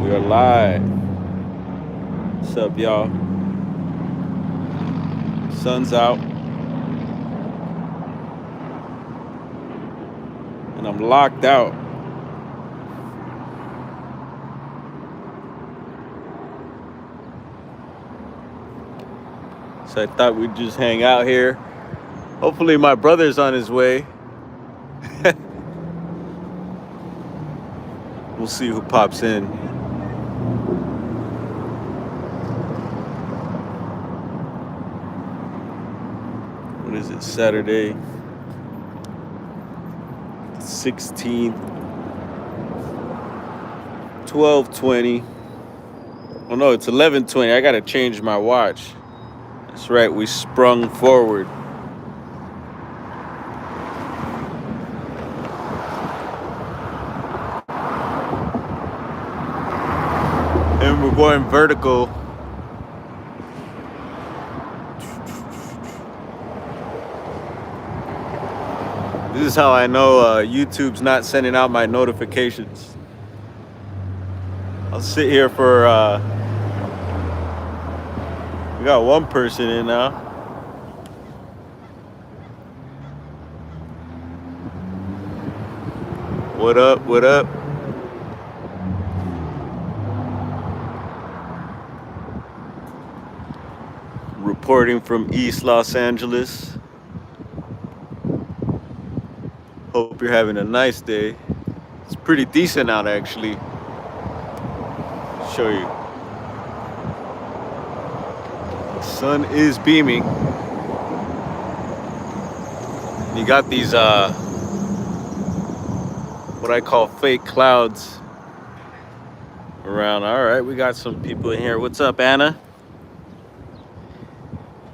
We are live. What's up, y'all? Sun's out, and I'm locked out. So I thought we'd just hang out here. Hopefully, my brother's on his way. We'll see who pops in. What is it? Saturday, 16th, 12:20. Oh no, it's 11:20. I gotta change my watch. That's right, we sprung forward. And we're going vertical. This is how I know YouTube's not sending out my notifications. I'll sit here for, we got one person in now. What up, what up? Reporting from East Los Angeles. Hope you're having a nice day. It's pretty decent out, actually. Show you. The sun is beaming. You got these what I call fake clouds around. All right, we got some people in here. What's up, Anna?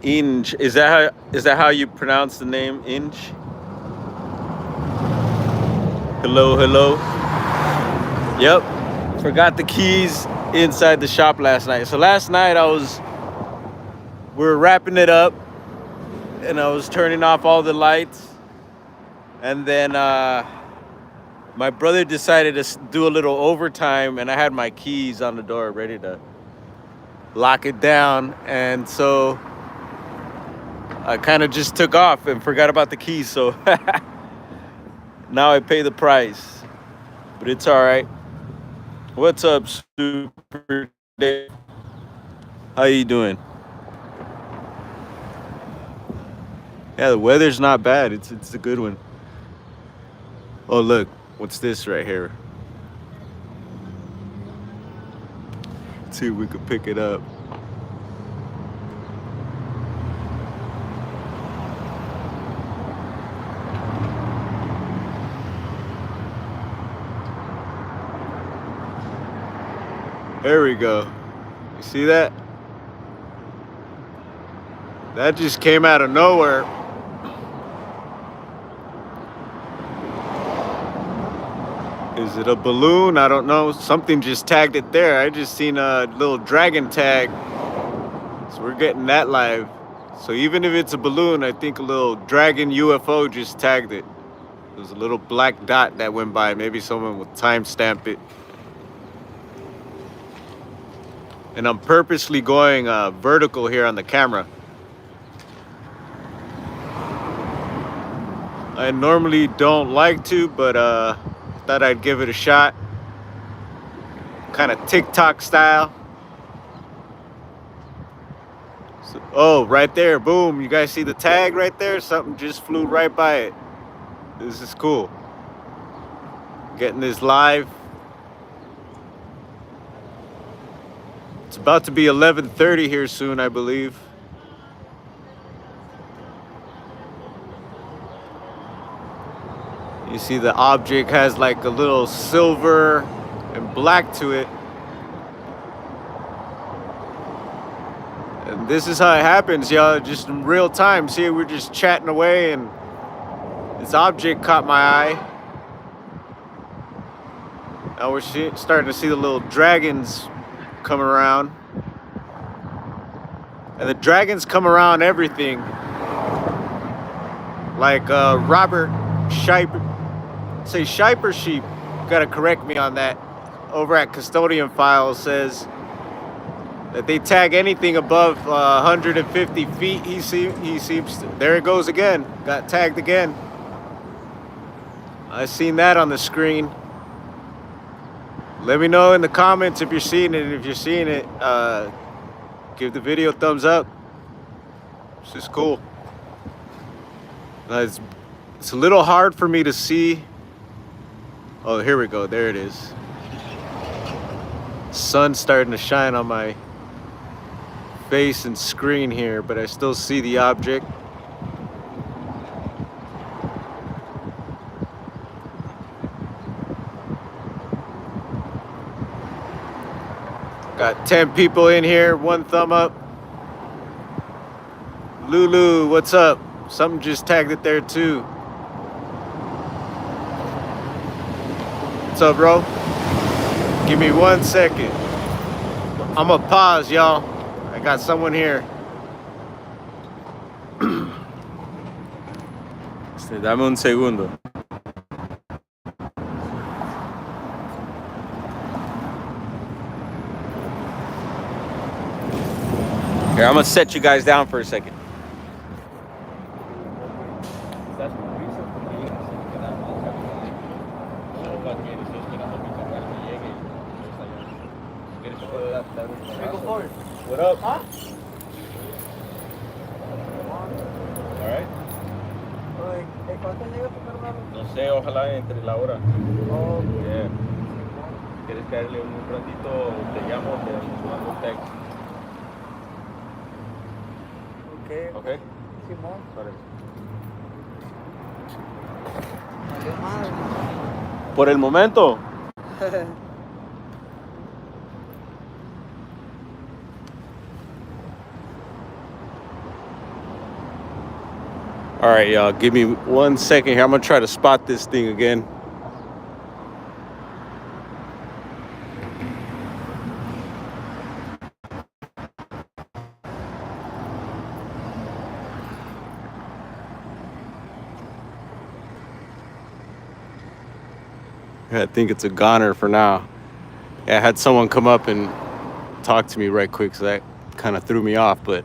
Inge, is that how you pronounce the name? Inge? Hello, hello. Yep. Forgot the keys inside the shop last night. So last night we were wrapping it up, and I was turning off all the lights, and then my brother decided to do a little overtime, and I had my keys on the door ready to lock it down, and so I kind of just took off and forgot about the keys. So now I pay the price, but it's all right. What's up, Super Dave? How you doing? Yeah, the weather's not bad. It's a good one. Oh, look, what's this right here? Let's see if we could pick it up. There we go. You see that? That just came out of nowhere. Is it a balloon? I don't know. Something just tagged it there. I just seen a little dragon tag. So we're getting that live. So even if it's a balloon, I think a little dragon UFO just tagged it. There's a little black dot that went by. Maybe someone will timestamp it. And I'm purposely going vertical here on the camera. I normally don't like to, but thought I'd give it a shot. Kind of TikTok style. So, oh, right there, boom. You guys see the tag right there? Something just flew right by it. This is cool. Getting this live. It's about to be 11:30 here soon, I believe. You see the object has like a little silver and black to it. And this is how it happens, y'all, just in real time. See, we're just chatting away and this object caught my eye. Now we're starting to see the little dragons come around. And the dragons come around everything. Like Robert Shipe. Say Shipe or Sheep? Gotta correct me on that. over at Custodian Files says that they tag anything above 150 feet. He seems to, there it goes again. Got tagged again. I seen that on the screen. Let me know in the comments if you're seeing it. If you're seeing it, give the video a thumbs up. This is cool. It's a little hard for me to see. Oh, here we go. There it is. Sun's starting to shine on my face and screen here, but I still see the object. Got 10 people in here, 1 thumb up. Lulu, what's up? Something just tagged it there too. What's up, bro? Give me 1 second. I'm gonna pause, y'all. I got someone here. Dame un segundo. Here, I'm gonna set you guys down for a second. What up? Huh? All right. No sé, ojalá entre la hora. Oh. Yeah. ¿Quieres caerle un ratito? Te llamo, te mando un text. Okay. Okay. Simón. Por el momento. All right, y'all, give me 1 second here. I'm gonna try to spot this thing again. I think it's a goner for now. Yeah, I had someone come up and talk to me right quick, so that kind of threw me off, but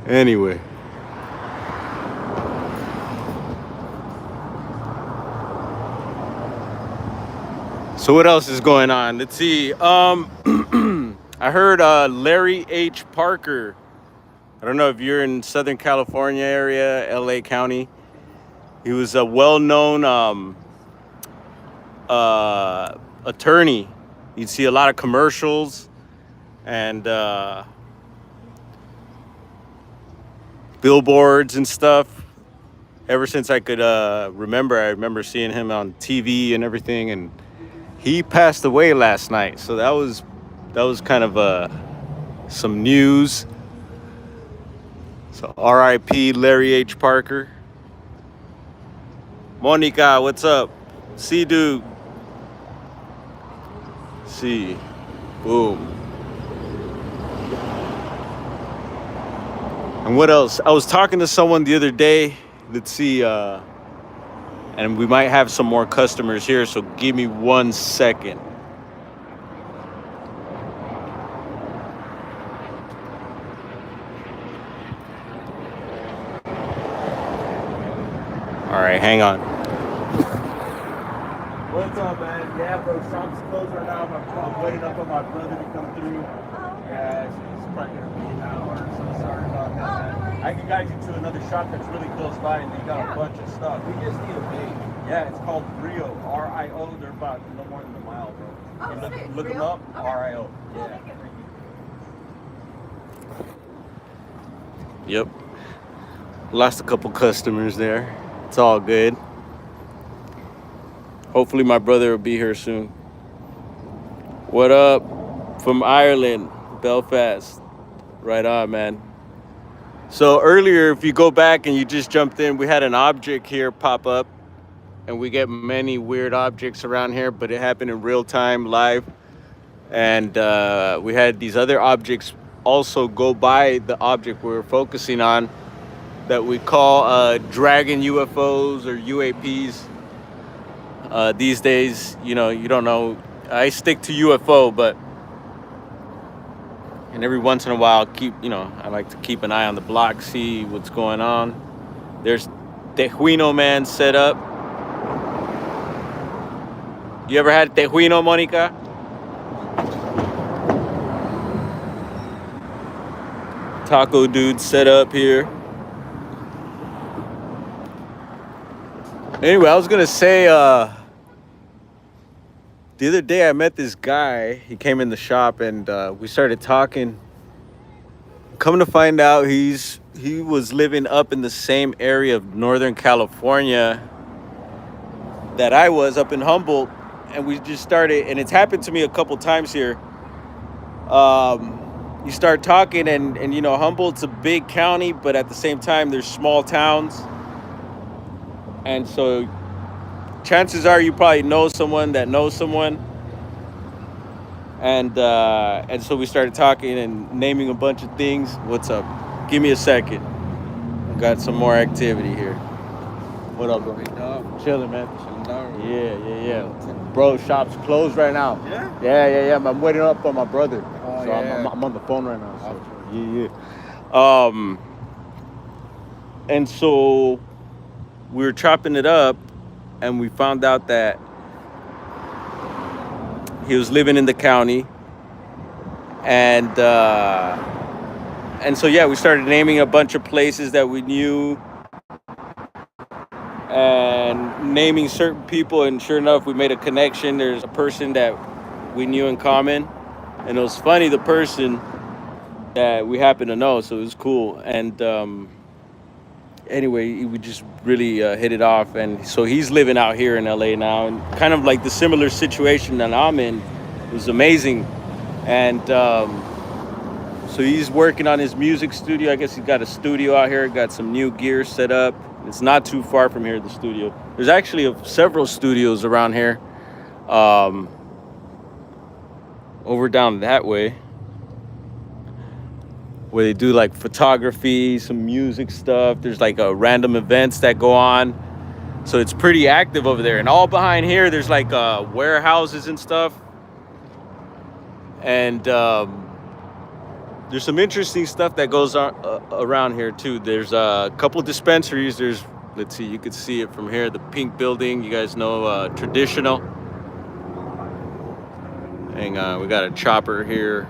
anyway. So what else is going on? Let's see. I heard Larry H. Parker. I don't know if you're in Southern California area, LA County. He was a well-known attorney. You'd see a lot of commercials and billboards and stuff. Ever since I could remember, I remember seeing him on TV and everything. And he passed away last night, so that was kind of some news. So R.I.P. Larry H. Parker. Monica, what's up? See, dude. See, boom. And what else? I was talking to someone the other day. Let's see, and we might have some more customers here, so give me 1 second. All right, hang on. What's up, man? Yeah, bro, shop's closed right now. I'm waiting up on my brother to come through. Yeah, it's probably gonna be an hour, so sorry about that, man. I can guide you to another shop that's really close by, and they got a bunch of stuff. We just need a page. Yeah, it's called Rio, R-I-O. They're about no more than a mile, bro. Oh, look them up, okay. R-I-O. Yeah. Yep. Lost a couple customers there. It's all good. Hopefully my brother will be here soon. What up from Ireland, Belfast? Right on, man. So earlier, if you go back and you just jumped in, we had an object here pop up, and we get many weird objects around here, but it happened in real time, live. And we had these other objects also go by the object we're focusing on that we call dragon UFOs or UAPs. These days, you know, you don't know. I stick to UFO, but and every once in a while, I like to keep an eye on the block, see what's going on. There's Tejuino man set up. You ever had Tejuino, Monica? Taco dude set up here. Anyway, I was gonna say, the other day I met this guy. He came in the shop and we started talking. Come to find out, he was living up in the same area of Northern California that I was, up in Humboldt, and we just started. And it's happened to me a couple times here. You start talking, and you know, Humboldt's a big county, but at the same time, there's small towns, and so chances are you probably know someone that knows someone. And so we started talking and naming a bunch of things. What's up? Give me a second. Got some more activity here. What up, bro? Big dog. Chilling, man. Chilling dog. Yeah. Bro, shop's closed right now. Yeah? Yeah. I'm waiting up on my brother. Oh, so yeah. I'm on the phone right now. So. Okay. Yeah. And so we were chopping it up, and we found out that he was living in the county, and so yeah, we started naming a bunch of places that we knew and naming certain people, and sure enough, we made a connection. There's a person that we knew in common, and it was funny, the person that we happened to know, so it was cool. And anyway, we just really hit it off, and so he's living out here in LA now, and kind of like the similar situation that I'm in. It was amazing. And so he's working on his music studio. I guess he's got a studio out here, got some new gear set up. It's not too far from here, the studio. There's actually several studios around here, over down that way, where they do like photography, some music stuff. There's like random events that go on. So it's pretty active over there. And all behind here, there's like warehouses and stuff. And there's some interesting stuff that goes on around here too. There's a couple dispensaries. Let's see, you could see it from here. The pink building, you guys know, Traditional. Hang on, we got a chopper here.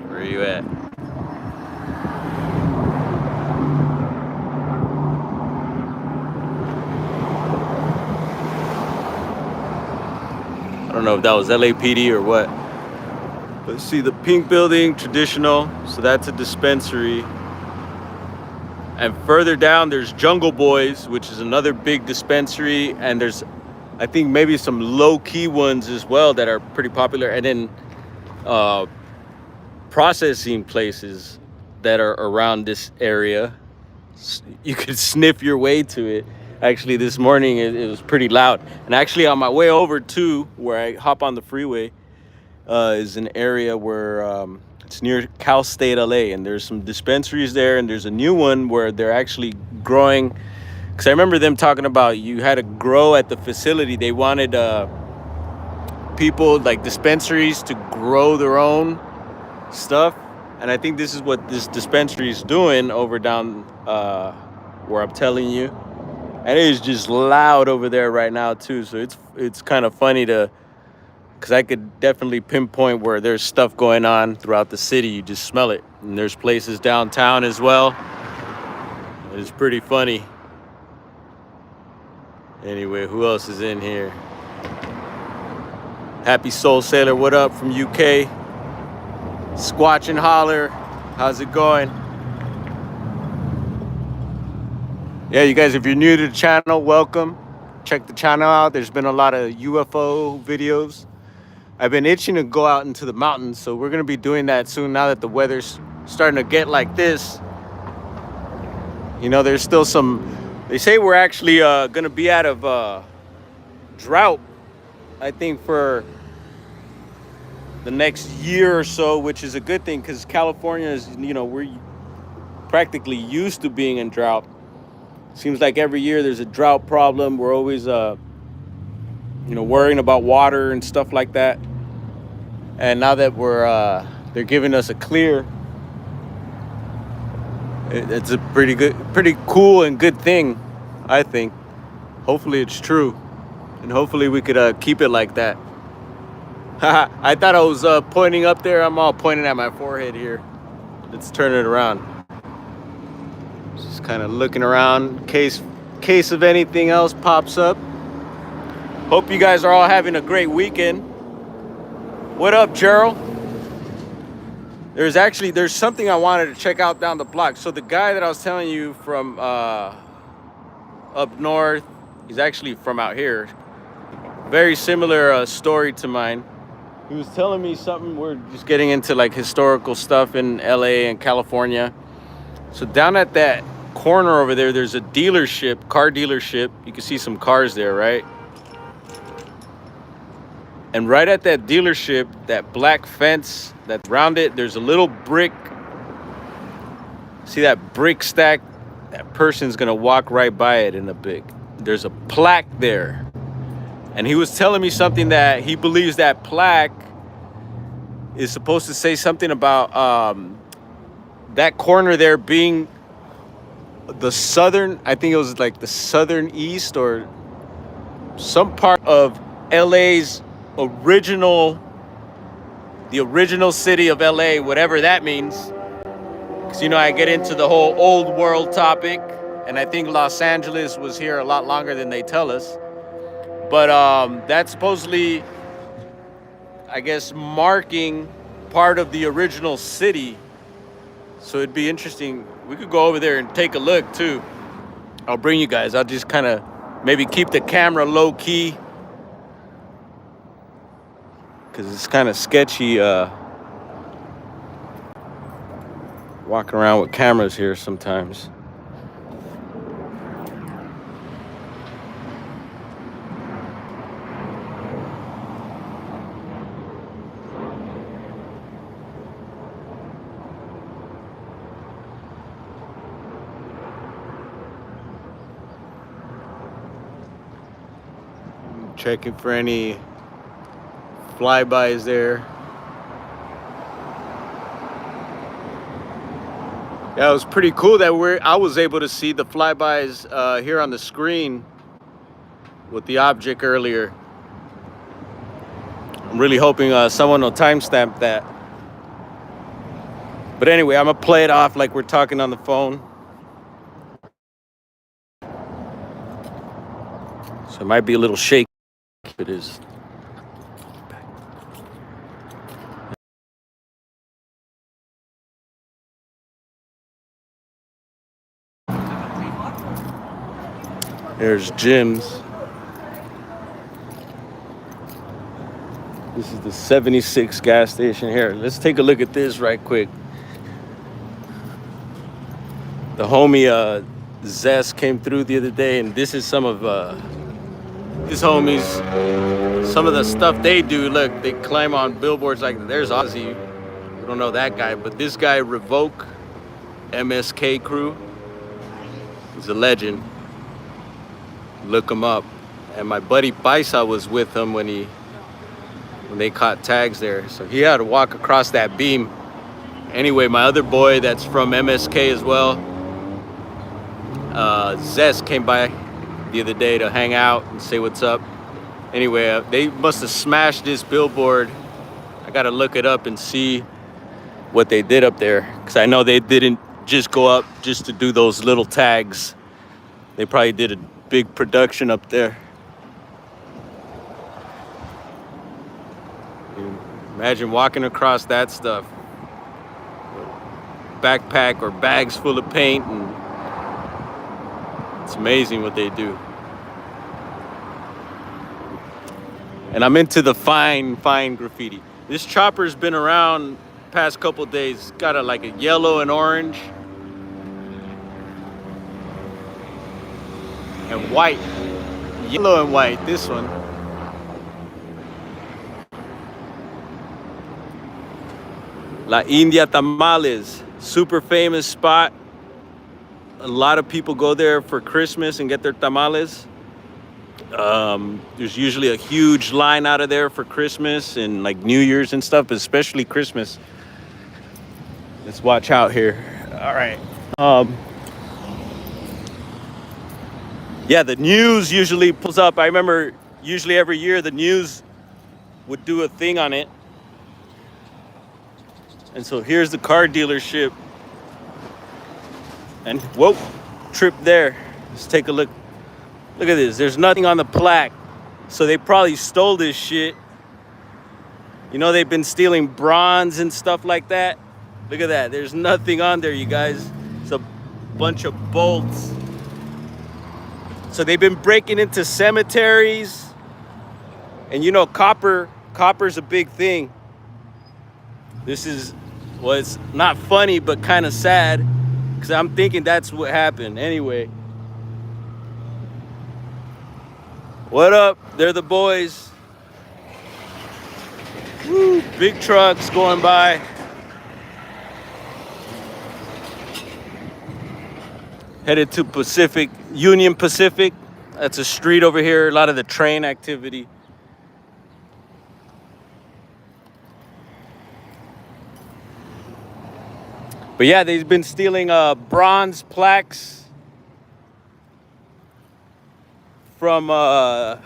Where are you at? I don't know if that was LAPD or what. But see, the pink building, Traditional. So that's a dispensary. And further down, there's Jungle Boys, which is another big dispensary. And there's, I think, maybe some low-key ones as well that are pretty popular. And then processing places that are around this area. You could sniff your way to it. Actually, this morning it was pretty loud. And actually, on my way over to where I hop on the freeway is an area where it's near Cal State LA, and there's some dispensaries there, and there's a new one where they're actually growing. Because I remember them talking about you had to grow at the facility. They wanted people, like dispensaries, to grow their own stuff. And I think this is what this dispensary is doing over down where I'm telling you. And it is just loud over there right now too. So it's kind of funny because I could definitely pinpoint where there's stuff going on throughout the city. You just smell it. And there's places downtown as well. It's pretty funny. Anyway, who else is in here? Happy Soul Sailor, what up from UK? Squatch and Holler, how's it going? Yeah, you guys, if you're new to the channel, welcome. Check the channel out. There's been a lot of UFO videos. I've been itching to go out into the mountains, so we're gonna be doing that soon now that the weather's starting to get like this. You know, there's still they say we're actually gonna be out of drought, I think, for the next year or so, which is a good thing because California is, you know, we're practically used to being in drought. Seems like every year there's a drought problem. We're always, worrying about water and stuff like that. And now that they're giving us a clear, it's a pretty cool and good thing, I think. Hopefully it's true, and hopefully we could keep it like that. I thought I was pointing up there. I'm all pointing at my forehead here. Let's turn it around. Just kind of looking around in case of anything else pops up. Hope you guys are all having a great weekend. What up, Gerald? There's something I wanted to check out down the block. So the guy that I was telling you from up north, he's actually from out here. Very similar story to mine. He was telling me something. We're just getting into like historical stuff in LA and California. So down at that corner over there, there's a car dealership. You can see some cars there, right? And right at that dealership, that black fence that's around it, there's a little brick. See that brick stack? That person's gonna walk right by it in a bit. There's a plaque there. And he was telling me something that he believes that plaque is supposed to say something about that corner there being the southern, I think it was like the southern east or some part of LA's the original city of LA, whatever that means. Because, I get into the whole old world topic, and I think Los Angeles was here a lot longer than they tell us. But that's supposedly, I guess, marking part of the original city. So it'd be interesting. We could go over there and take a look too. I'll bring you guys. I'll just kind of maybe keep the camera low key, because it's kind of sketchy walking around with cameras here sometimes. Checking for any flybys there. Yeah, it was pretty cool that I was able to see the flybys here on the screen with the object earlier. I'm really hoping someone will timestamp that. But anyway, I'm gonna play it off like we're talking on the phone. So it might be a little shaky. It is. There's Jim's. This is the 76 gas station here. Let's take a look at this right quick. The homie Zest came through the other day, and this is some of his homies. Some of the stuff they do. Look, they climb on billboards like there's Ozzy. We don't know that guy, but this guy Revoke MSK crew. He's a legend. Look him up. And my buddy Paisa was with him when they caught tags there. So he had to walk across that beam. Anyway, my other boy that's from MSK as well, Zest, came by the other day to hang out and say what's up. Anyway, they must have smashed this billboard. I gotta look it up and see what they did up there, because I know they didn't just go up just to do those little tags. They probably did a big production up there. Imagine walking across that stuff. Backpack or bags full of paint, and it's amazing what they do. And I'm into the fine graffiti. This chopper's been around past couple days. It's got like a yellow and orange and white. Yellow and white, this one. La India Tamales, super famous spot. A lot of people go there for Christmas and get their tamales. There's usually a huge line out of there for Christmas and like New Year's and stuff, especially Christmas. Let's watch out here. All right. Yeah, the news usually pulls up. I remember usually every year the news would do a thing on it. And so here's the car dealership. And whoa, trip there. Let's take a look. Look at this. There's nothing on the plaque. So they probably stole this shit. You know, they've been stealing bronze and stuff like that. Look at that. There's nothing on there, you guys. It's a bunch of bolts. So they've been breaking into cemeteries. And you know, copper's a big thing. This is, well, it's not funny, but kind of sad. Because I'm thinking that's what happened. Anyway. What up? They're the boys. Woo, big trucks going by. Headed to Union Pacific. That's a street over here. A lot of the train activity. But yeah, they've been stealing bronze plaques from the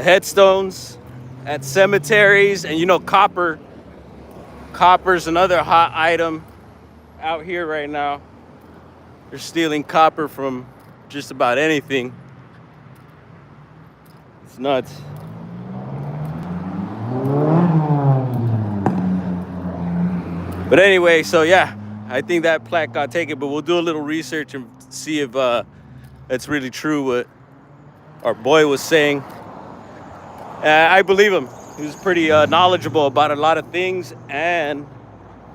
headstones at cemeteries. And you know, copper's another hot item out here right now. They're stealing copper from just about anything. It's nuts. But anyway, so yeah, I think that plaque got taken, but we'll do a little research and see if it's really true what our boy was saying. I believe him. He was pretty knowledgeable about a lot of things, and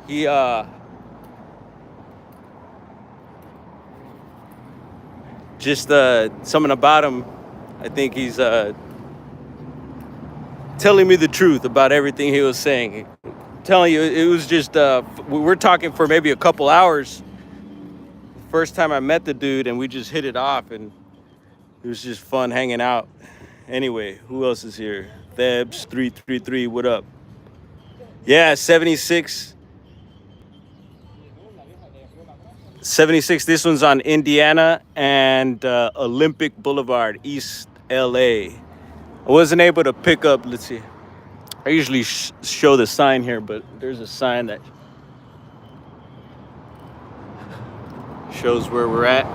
he just something about him. I think he's telling me the truth about everything he was saying. Telling you, it was just we're talking for maybe a couple hours. First time I met the dude, and we just hit it off, and it was just fun hanging out. Anyway, who else is here? Thebs 333, what up? Yeah, 76. This one's on Indiana and Olympic Boulevard, East LA. I wasn't able to pick up, let's see. I usually show the sign here, but there's a sign that shows where we're at.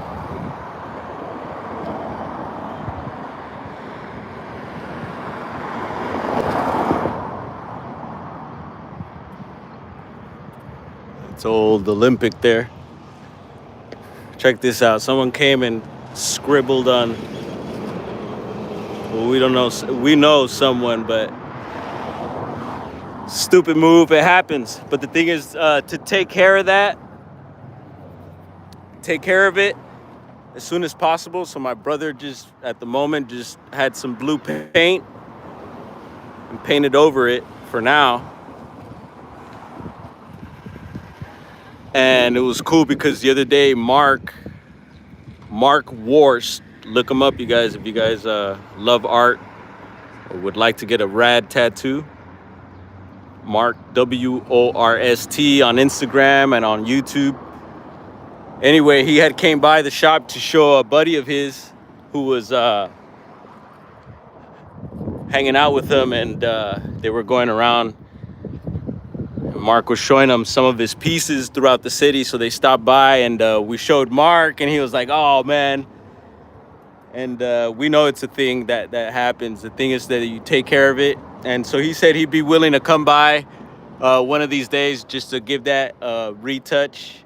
It's old Olympic there. Check this out. Someone came and scribbled on, well, we don't know, we know someone, but stupid move, it happens. But the thing is, to take care of that, take care of it as soon as possible. So my brother just, at the moment, just had some blue paint and painted over it for now. And it was cool because the other day, Mark Worst, look him up, you guys, if you guys love art or would like to get a rad tattoo. Mark, Worst on Instagram and on YouTube. Anyway, he had came by the shop to show a buddy of his who was hanging out with him, and they were going around. Mark was showing them some of his pieces throughout the city, so they stopped by, and we showed Mark, and he was like, oh man. And we know it's a thing that happens. The thing is that you take care of it. And so he said he'd be willing to come by one of these days just to give that retouch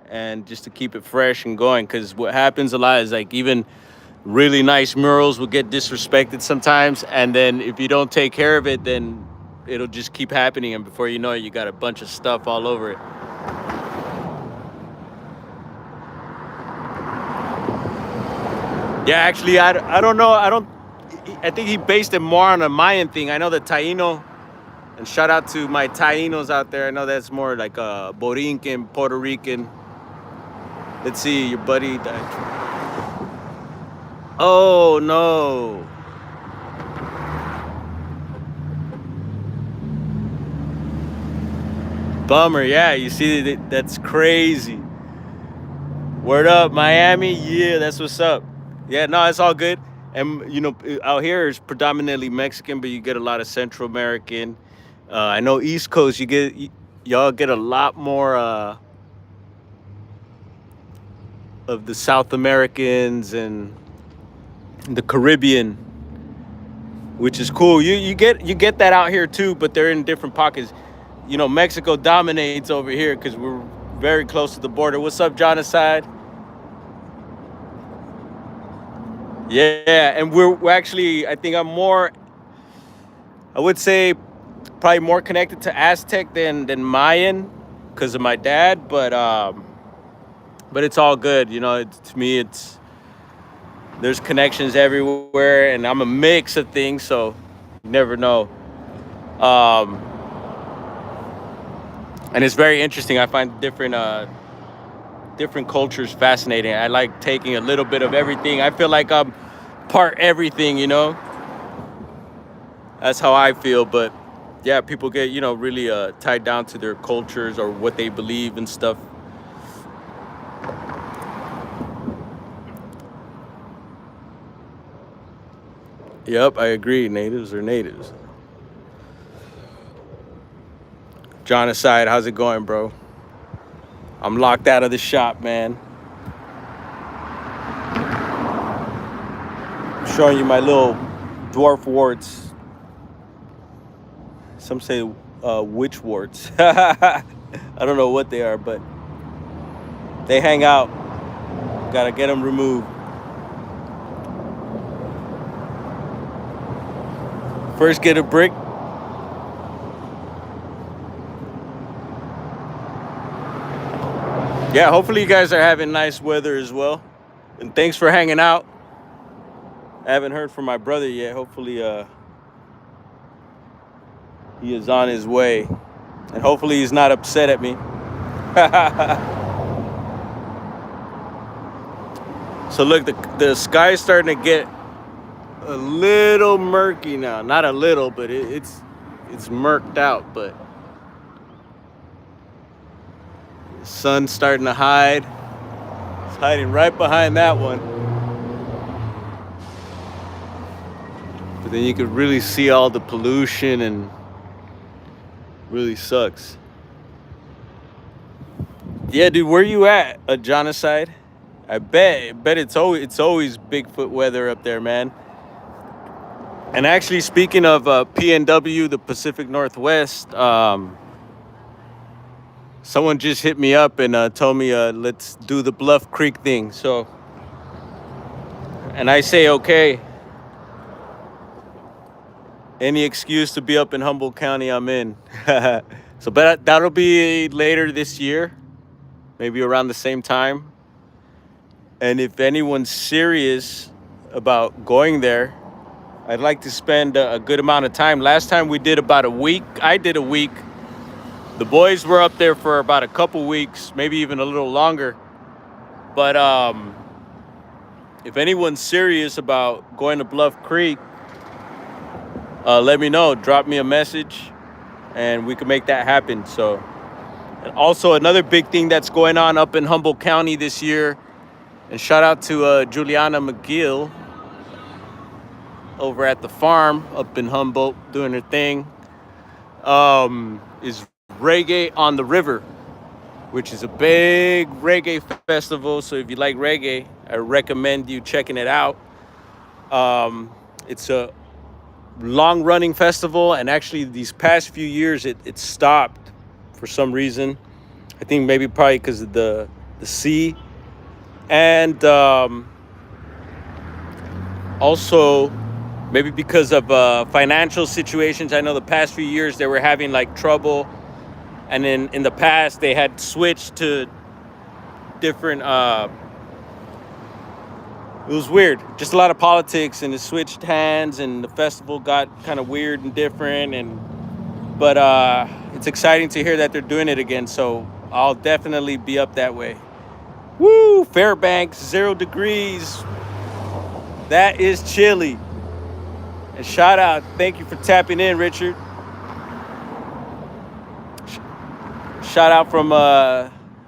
and just to keep it fresh and going. Because what happens a lot is, like, even really nice murals will get disrespected sometimes. And then if you don't take care of it, then it'll just keep happening. And before you know it, you got a bunch of stuff all over it. Yeah, actually, I don't know. I think he based it more on a Mayan thing. I know the Taino, and shout out to my Tainos out there. I know that's more like a Borinquen, Puerto Rican. Let's see, your buddy died. Oh no. Bummer. Yeah, you see that's crazy. Word up, Miami. Yeah, that's what's up. Yeah, no, it's all good. And you know, out here is predominantly Mexican, but you get a lot of Central American. I know East Coast, y'all get a lot more of the South Americans and the Caribbean, which is cool. You get that out here too, but they're in different pockets. You know, Mexico dominates over here because we're very close to the border. What's up, Jonathan? Yeah, and we're actually, I think I'm more, I would say, probably more connected to Aztec than Mayan because of my dad, but it's all good. You know, to me, there's connections everywhere, and I'm a mix of things, so you never know. Um, and it's very interesting. I find different cultures fascinating. I like taking a little bit of everything. I feel like I'm part everything. You know, that's how I feel. But yeah, people get really tied down to their cultures or what they believe and stuff. Yep, I agree. Natives are natives. John aside, how's it going, bro? I'm locked out of the shop, man. Showing you my little dwarf warts. Some say witch warts. I don't know what they are, but they hang out. Gotta get them removed. First, get a brick. Yeah, hopefully you guys are having nice weather as well. And thanks for hanging out. I haven't heard from my brother yet. Hopefully he is on his way. And hopefully he's not upset at me. So look, the sky's starting to get a little murky now. Not a little, but it's murked out, but the sun's starting to hide. It's hiding right behind that one. But then you could really see all the pollution and really sucks. Yeah, dude, where you at? A genocide? I bet it's always Bigfoot weather up there, man. And actually, speaking of PNW, the Pacific Northwest, someone just hit me up and told me let's do the Bluff Creek thing. So, and I say okay. Any excuse to be up in Humboldt County, I'm in. So, but that'll be later this year, maybe around the same time. And if anyone's serious about going there, I'd like to spend a good amount of time. Last time we did about a week. I did a week. The boys were up there for about a couple weeks, maybe even a little longer. But if anyone's serious about going to Bluff Creek, let me know. Drop me a message, and we can make that happen. So, and also another big thing that's going on up in Humboldt County this year, and shout out to Juliana McGill over at the farm up in Humboldt doing her thing, is Reggae on the River, which is a big reggae festival. So if you like reggae, I recommend you checking it out. It's a long-running festival, and actually these past few years it stopped for some reason. I think maybe probably because of the sea, and also maybe because of financial situations. I know the past few years they were having like trouble, and in the past they had switched to different it was weird, just a lot of politics, and it switched hands, and the festival got kind of weird and different. But it's exciting to hear that they're doing it again, so I'll definitely be up that way. Woo! Fairbanks, 0 degrees. That is chilly. And shout out, thank you for tapping in, Richard. Shout out from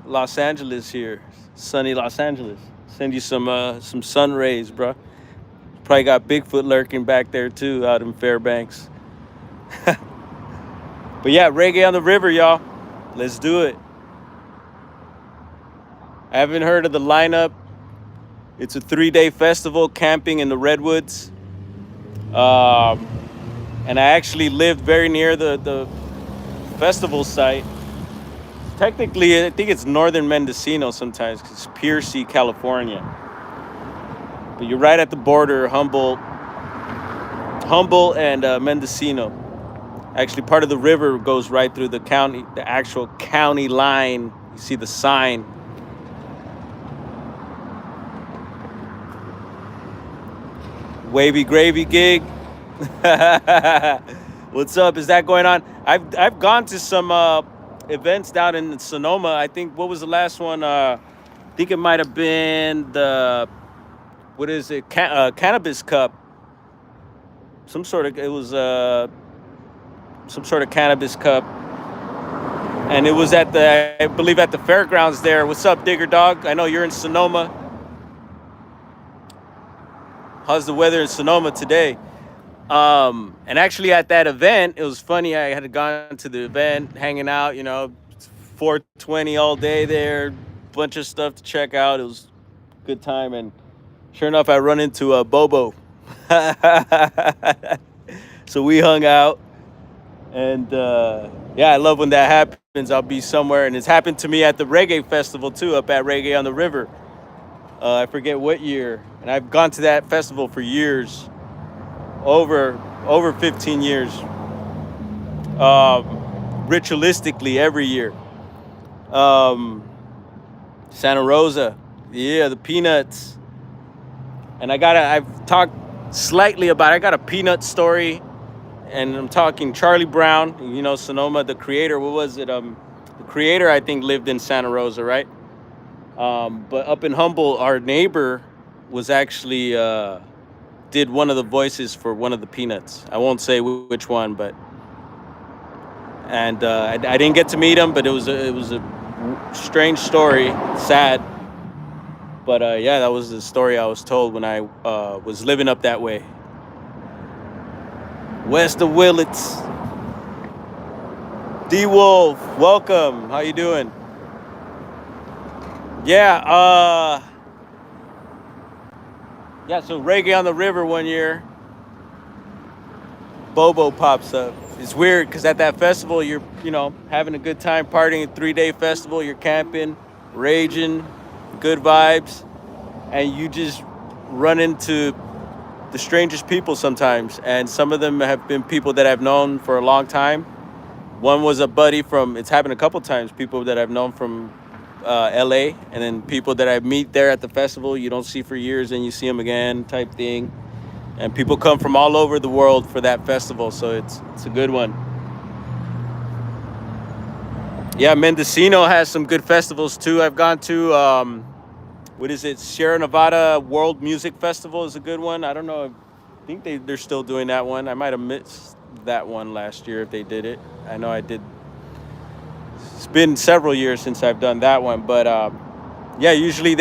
Los Angeles here, sunny Los Angeles. Send you some sun rays, bro. Probably got Bigfoot lurking back there too, out in Fairbanks. But yeah, reggae on the river, y'all. Let's do it. I haven't heard of the lineup. It's a 3-day festival, camping in the Redwoods. And I actually lived very near the festival site. Technically, I think it's northern Mendocino sometimes, 'cause it's Piercy, California. But you're right at the border, Humboldt and Mendocino. Actually, part of the river goes right through the county, the actual county line. You see the sign. Wavy gravy gig. What's up? Is that going on? I've gone to some events down in Sonoma. I think, what was the last one? I think it might have been the, what is it? Cannabis Cup. Some sort of, it was some sort of cannabis cup. And it was at I believe at the fairgrounds there. What's up, Digger Dog? I know you're in Sonoma. How's the weather in Sonoma today? And actually at that event, it was funny. I had gone to the event, hanging out, 420 all day there, bunch of stuff to check out. It was a good time. And sure enough, I run into Bobo. So we hung out. And yeah, I love when that happens. I'll be somewhere. And it's happened to me at the reggae festival too, up at Reggae on the River. I forget what year. And I've gone to that festival for years. Over 15 years. Ritualistically every year. Santa Rosa. Yeah, the Peanuts. And I've talked slightly about, I got a Peanut story. And I'm talking Charlie Brown, Sonoma, the creator. What was it? The creator, I think, lived in Santa Rosa, right? But up in Humboldt, our neighbor was actually did one of the voices for one of the Peanuts. I won't say which one, but and I didn't get to meet him, but it was a strange story, sad. But yeah, that was the story I was told when I was living up that way. West of Willits. D-Wolf, welcome. How you doing? Yeah, so Reggae on the River one year, Bobo pops up. It's weird because at that festival, you're, having a good time, partying, a 3-day festival, you're camping, raging, good vibes, and you just run into the strangest people sometimes. And some of them have been people that I've known for a long time. One was a buddy it's happened a couple times, people that I've known from LA, and then people that I meet there at the festival you don't see for years and you see them again type thing. And people come from all over the world for that festival, so it's a good one. Yeah, Mendocino has some good festivals too. I've gone to what is it? Sierra Nevada World Music Festival is a good one. I don't know. I think they're still doing that one. I might have missed that one last year if they did it. I know I did. It's been several years since I've done that one. But yeah, usually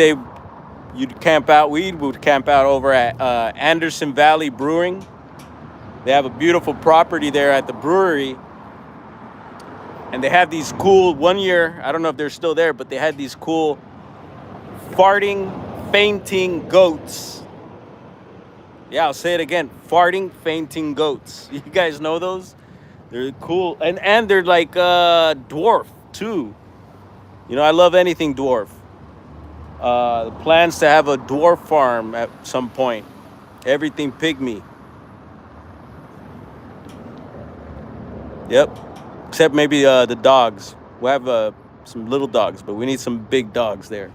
you'd camp out. We would camp out over at Anderson Valley Brewing. They have a beautiful property there at the brewery. And they have these cool, one year, I don't know if they're still there, but they had these cool farting, fainting goats. Yeah, I'll say it again. Farting, fainting goats. You guys know those? They're cool. And they're like dwarf, too. I love anything dwarf. The plans to have a dwarf farm at some point. Everything pygmy. Yep. Except maybe the dogs. We'll have some little dogs, but we need some big dogs there.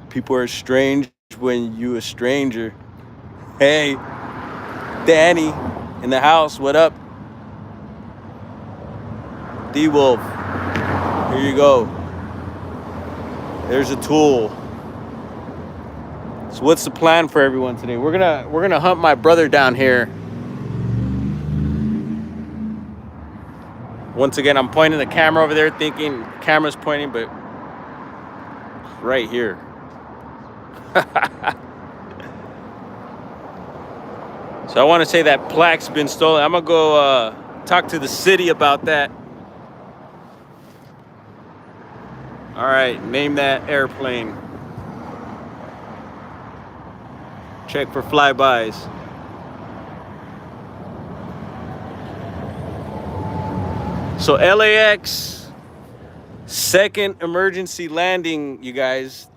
People are strange when you a stranger. Hey, Danny in the house, what up? D-Wolf. Here you go. There's a tool. So what's the plan for everyone today? We're gonna hunt my brother down here. Once again, I'm pointing the camera over there, thinking the camera's pointing, but it's right here. So I want to say that plaque's been stolen. I'm gonna go talk to the city about that. All right, name that airplane. Check for flybys. So LAX, second emergency landing, you guys.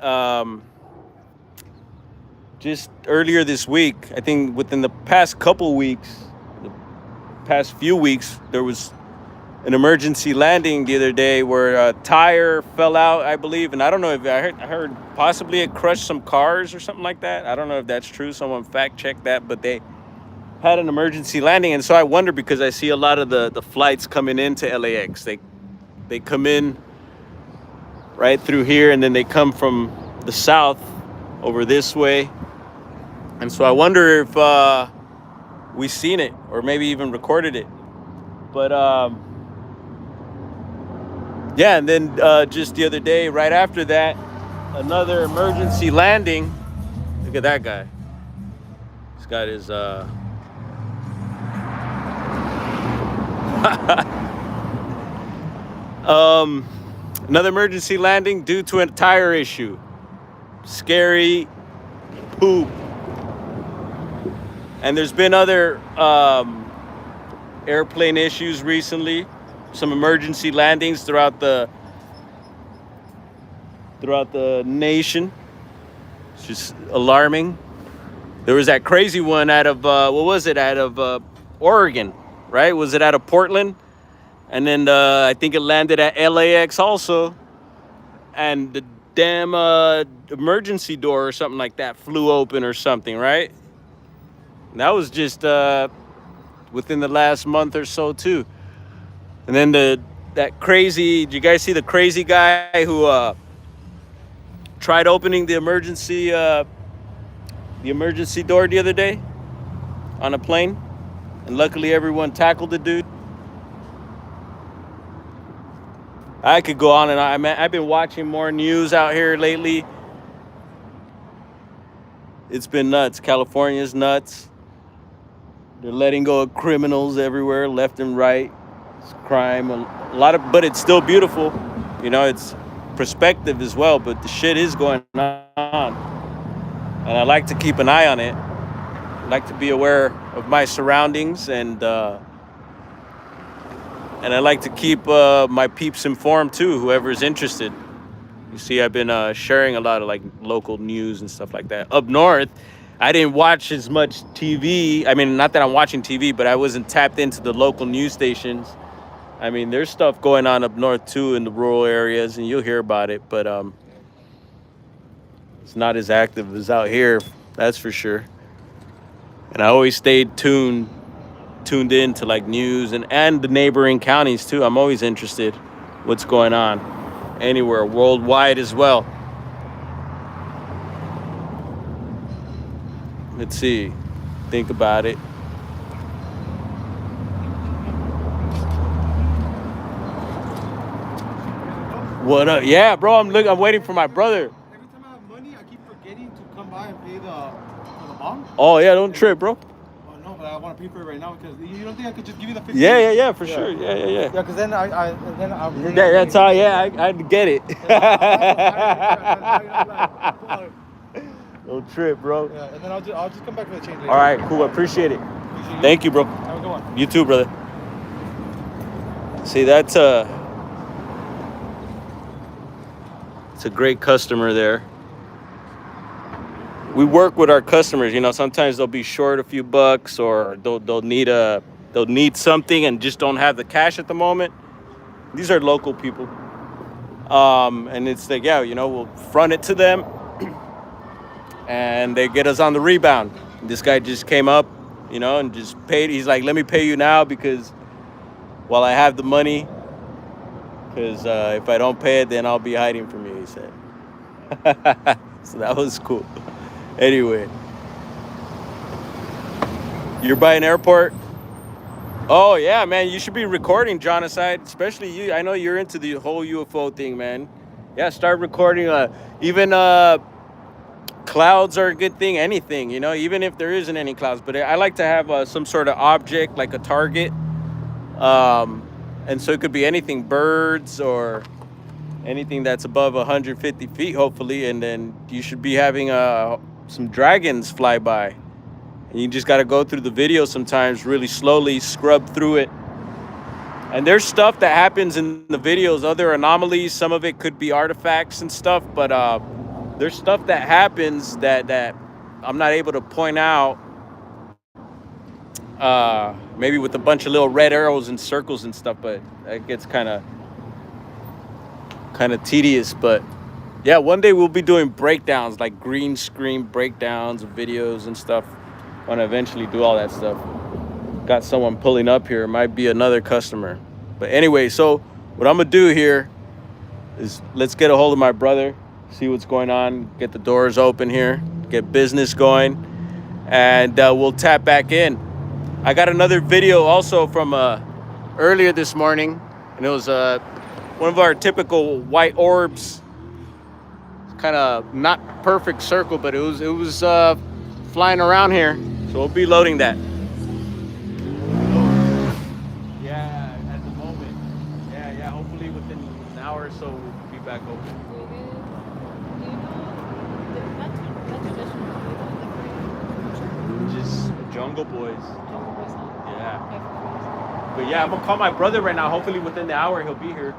Just earlier this week, I think within the past couple weeks, the past few weeks, there was an emergency landing the other day where a tire fell out, I believe. And I don't know if I heard possibly it crushed some cars or something like that. I don't know if that's true. Someone fact checked that, but they had an emergency landing. And so I wonder, because I see a lot of the flights coming into LAX. They come in right through here, and then they come from the south over this way. And so I wonder if we've seen it or maybe even recorded it. But yeah, and then just the other day, right after that, another emergency landing. Look at that guy. He's got his another emergency landing due to a tire issue. Scary poop. And there's been other airplane issues recently. Some emergency landings throughout the nation. It's just alarming. There was that crazy one out of out of Oregon, right? Was it out of Portland? And then I think it landed at LAX also, and the damn emergency door or something like that flew open or something, right? And that was just within the last month or so too. And then did you guys see the crazy guy who tried opening the emergency door the other day on a plane? And luckily everyone tackled the dude. I could go on and on. I've been watching more news out here lately. It's been nuts. California's nuts. They're letting go of criminals everywhere, left and right. It's crime, a lot of, but it's still beautiful. You know, it's perspective as well, but the shit is going on. And I like to keep an eye on it. I like to be aware of my surroundings, and I like to keep my peeps informed too, whoever's interested. You see, I've been sharing a lot of like local news and stuff like that. Up north, I didn't watch as much TV. I mean, not that I'm watching TV, but I wasn't tapped into the local news stations. I mean, there's stuff going on up north too in the rural areas, and you'll hear about it, but it's not as active as out here, that's for sure. And I always stayed tuned in to like news and the neighboring counties too. I'm always interested what's going on anywhere, worldwide as well. Let's see, think about it. What up? Yeah, bro, I'm waiting for my brother. Every time I have money, I keep forgetting to come by and pay for the bond. Oh yeah, don't trip, bro. Oh no, but I want to pay for it right now, because you don't think I could just give you the 50? Yeah, for sure. Yeah. Yeah, because then I That's all. Yeah, I get it. Don't trip, bro. Yeah, and then I'll just come back for the change later. All right, cool. Appreciate it. Thank you, bro. Have a good one. You too, brother. See, it's a great customer there. We work with our customers. You know, sometimes they'll be short a few bucks, or they'll need something and just don't have the cash at the moment. These are local people, and it's like, yeah, you know, we'll front it to them, and they get us on the rebound. This guy just came up, you know, and just paid. He's like, let me pay you now, because while I have the money, Because if I don't pay it, then I'll be hiding from you, he said. So that was cool. Anyway, you're by an airport? Oh, yeah, man. You should be recording, John, aside, especially you. I know you're into the whole UFO thing, man. Yeah, start recording. Even clouds are a good thing, anything, even if there isn't any clouds. But I like to have some sort of object, like a target. Um, and so it could be anything, birds or anything that's above 150 feet, hopefully. And then you should be having some dragons fly by. And you just got to go through the video sometimes really slowly, scrub through it. And there's stuff that happens in the videos, other anomalies. Some of it could be artifacts and stuff, but there's stuff that happens that I'm not able to point out. Maybe with a bunch of little red arrows and circles and stuff, but it gets kind of tedious. But yeah, one day we'll be doing breakdowns, like green screen breakdowns of videos and stuff. I want to eventually do all that stuff. Got someone pulling up here. It might be another customer. But anyway, so what I'm going to do here is let's get a hold of my brother, see what's going on, get the doors open here, get business going, and we'll tap back in. I got another video also from earlier this morning, and it was one of our typical white orbs. Kind of not perfect circle, but it was flying around here. So we'll be loading that. Yeah, at the moment. Yeah. Hopefully within an hour or so we'll be back open. Just Jungle Boys. Yeah. But yeah, I'm gonna call my brother right now. Hopefully within the hour he'll be here.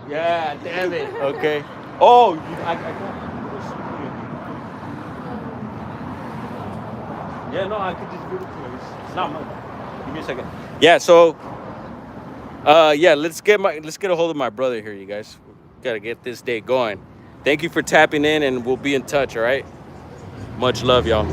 Yeah, damn it. Okay. Oh, I yeah, no, I could just give it to him. It's not much. Give me a second. Yeah, so yeah, let's get a hold of my brother here, you guys. Gotta get this day going. Thank you for tapping in, and we'll be in touch, all right? Much love, y'all.